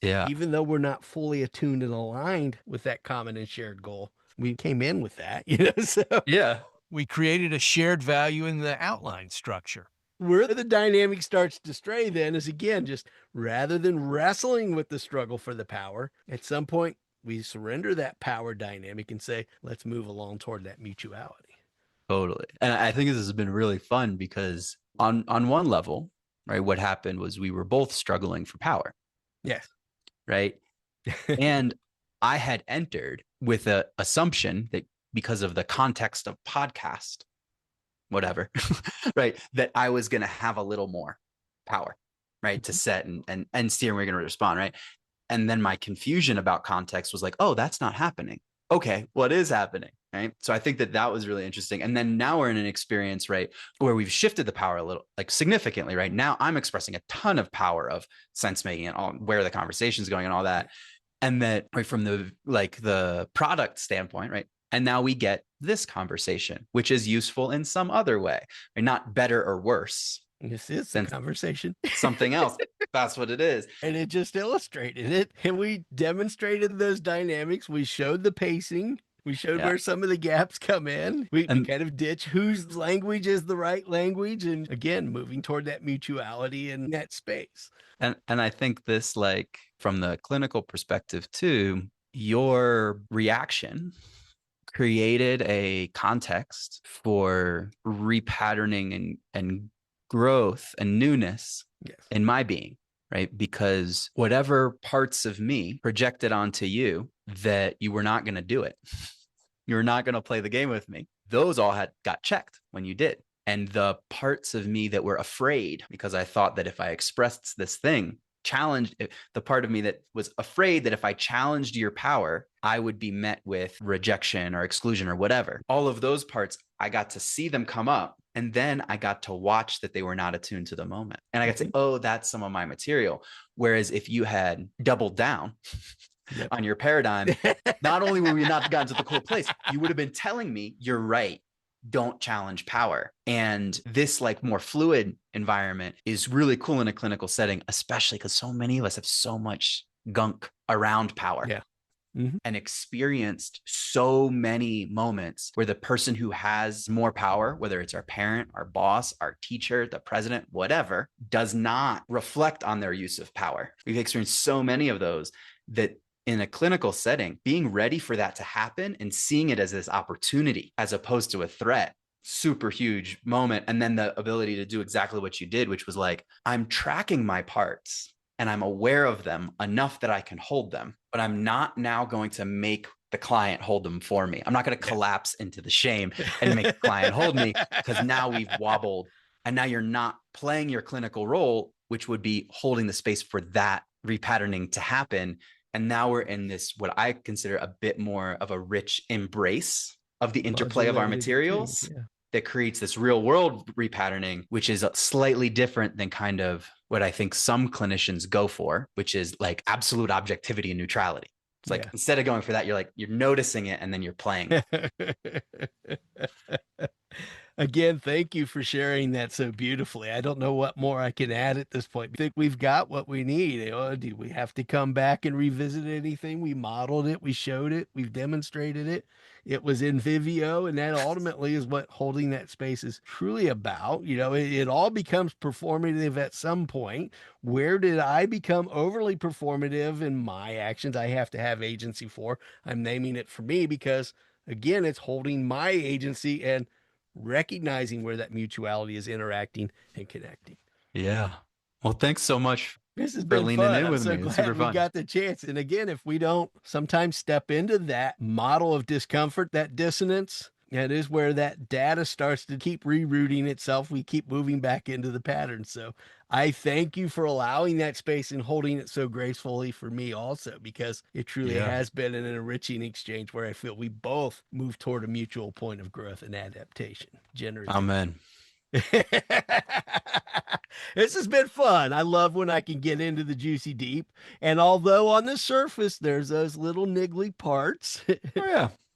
Yeah. Even though we're not fully attuned and aligned with that common and shared goal, we came in with that, so Yeah. we created a shared value in the outline structure. Where the dynamic starts to stray then is, again, just rather than wrestling with the struggle for the power, at some point we surrender that power dynamic and say, let's move along toward that mutuality. Totally. And I think this has been really fun because on one level, right, what happened was we were both struggling for power, Yes. right? And I had entered with a assumption that because of the context of podcast, whatever, right, that I was going to have a little more power, right, to set and steer, and we're going to respond, right? And then my confusion about context was like, oh, that's not happening. Okay, what is happening? Right. So I think that that was really interesting. And then now we're in an experience, right, where we've shifted the power a little, like significantly, right? Now I'm expressing a ton of power of sense making and all where the conversation's going and all that. And that right from the product standpoint, right? And now we get this conversation, which is useful in some other way, right? Not better or worse This is the than conversation. something else. That's what it is. And it just illustrated it. And we demonstrated those dynamics. We showed the pacing. We showed Yeah. where some of the gaps come in. We kind of ditch whose language is the right language. And again, moving toward that mutuality in that space. And I think this, like from the clinical perspective too, your reaction created a context for repatterning and growth and newness in my being, right? Because whatever parts of me projected onto you that you were not going to do it, you were not going to play the game with me, those all got checked when you did. And the parts of me that were afraid, because I thought that if I expressed this thing, challenged the part of me that was afraid that if I challenged your power, I would be met with rejection or exclusion or whatever. All of those parts, I got to see them come up. And then I got to watch that they were not attuned to the moment. And I got to say, oh, that's some of my material. Whereas if you had doubled down on your paradigm, not only would we not gotten to the cool place, you would have been telling me, you're right, don't challenge power. And this like more fluid environment is really cool in a clinical setting, especially because so many of us have so much gunk around power. Yeah. And experienced so many moments where the person who has more power, whether it's our parent, our boss, our teacher, the president, whatever, does not reflect on their use of power. We've experienced so many of those that in a clinical setting, being ready for that to happen and seeing it as this opportunity as opposed to a threat, super huge moment. And then the ability to do exactly what you did, which was like, I'm tracking my parts and I'm aware of them enough that I can hold them, but I'm not now going to make the client hold them for me. I'm not going to collapse into the shame and make the client hold me, because now we've wobbled and now you're not playing your clinical role, which would be holding the space for that repatterning to happen. And now we're in this, what I consider a bit more of a rich embrace of the interplay of our materials that creates this real world repatterning, which is slightly different than kind of what I think some clinicians go for, which is like absolute objectivity and neutrality. It's like, instead of going for that, you're noticing it and then you're playing. Again, thank you for sharing that so beautifully. I don't know what more I can add at this point. I think we've got what we need. Do we have to come back and revisit anything? We modeled it, we showed it, we've demonstrated it. It was in Vivio, and that ultimately is what holding that space is truly about. It all becomes performative at some point. Where did I become overly performative in my actions? I have to have agency for. I'm naming it for me because, again, it's holding my agency and recognizing where that mutuality is interacting and connecting. Yeah. Well, thanks so much. This has been fun. I'm so glad we got the chance. And again, if we don't sometimes step into that model of discomfort, that dissonance, that is where that data starts to keep rerouting itself. We keep moving back into the pattern. So I thank you for allowing that space and holding it so gracefully for me also, because it truly has been an enriching exchange where I feel we both move toward a mutual point of growth and adaptation. Generative. Amen. This has been fun. I love when I can get into the juicy deep. And although on the surface, there's those little niggly parts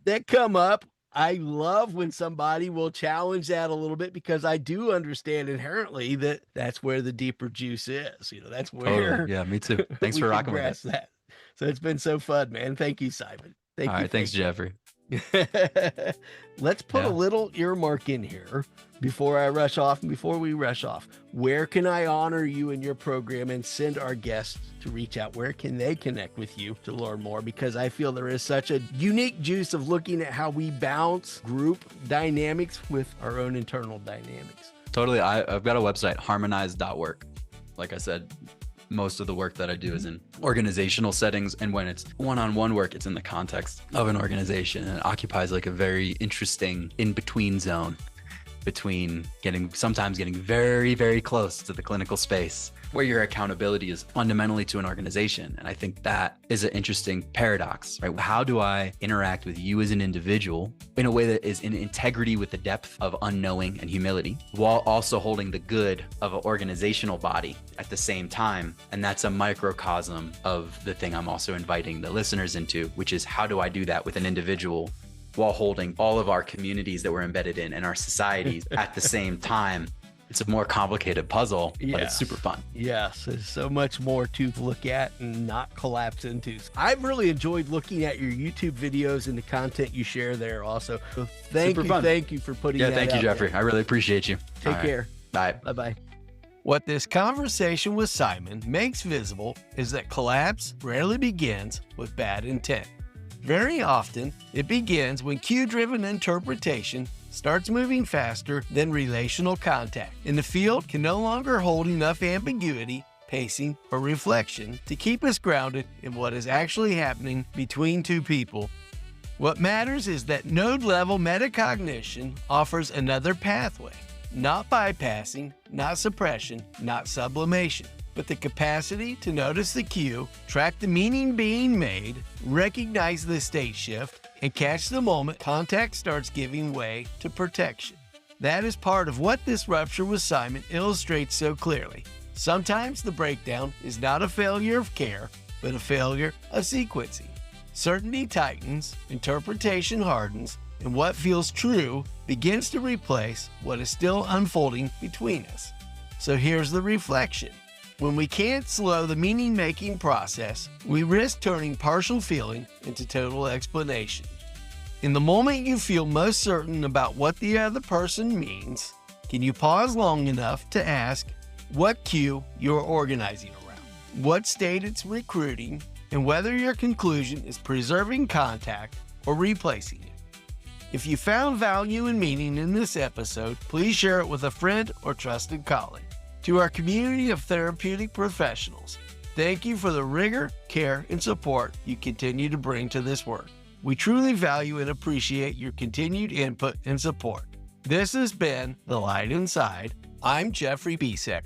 that come up, I love when somebody will challenge that a little bit, because I do understand inherently that that's where the deeper juice is. That's where Totally. Yeah, me too. Thanks we for can rocking with it. grasp that. So it's been so fun, man. Thank you, Simon. All Thank you. right. Thanks, Thank you. Jeffrey. Let's put a Yeah. little earmark in here before I rush off and before we rush off. Where can I honor you in your program and send our guests to reach out? Where can they connect with you to learn more? Because I feel there is such a unique juice of looking at how we balance group dynamics with our own internal dynamics. Totally. I've got a website, harmonize.work. Like I said, most of the work that I do is in organizational settings. And when it's one-on-one work, it's in the context of an organization, and it occupies like a very interesting in-between zone between sometimes getting very, very close to the clinical space, where your accountability is fundamentally to an organization. And I think that is an interesting paradox, right? How do I interact with you as an individual in a way that is in integrity with the depth of unknowing and humility, while also holding the good of an organizational body at the same time? And that's a microcosm of the thing I'm also inviting the listeners into, which is, how do I do that with an individual while holding all of our communities that we're embedded in and our societies at the same time? It's a more complicated puzzle, but it's super fun. Yes, there's so much more to look at and not collapse into. I've really enjoyed looking at your YouTube videos and the content you share there also. So thank you for putting that out. Thank you, Jeffrey. I really appreciate you. Take care. Bye. Bye-bye. What this conversation with Simon makes visible is that collapse rarely begins with bad intent. Very often, it begins when cue-driven interpretation starts moving faster than relational contact, and the field can no longer hold enough ambiguity, pacing, or reflection to keep us grounded in what is actually happening between two people. What matters is that node-level metacognition offers another pathway, not bypassing, not suppression, not sublimation, but the capacity to notice the cue, track the meaning being made, recognize the state shift, and catch the moment contact starts giving way to protection. That is part of what this rupture with Simon illustrates so clearly. Sometimes the breakdown is not a failure of care, but a failure of sequencing. Certainty tightens, interpretation hardens, and what feels true begins to replace what is still unfolding between us. So here's the reflection. When we can't slow the meaning-making process, we risk turning partial feeling into total explanation. In the moment you feel most certain about what the other person means, can you pause long enough to ask what cue you're organizing around, what state it's recruiting, and whether your conclusion is preserving contact or replacing it? If you found value and meaning in this episode, please share it with a friend or trusted colleague. To our community of therapeutic professionals, thank you for the rigor, care, and support you continue to bring to this work. We truly value and appreciate your continued input and support. This has been The Light Inside. I'm Jeffrey Bisek.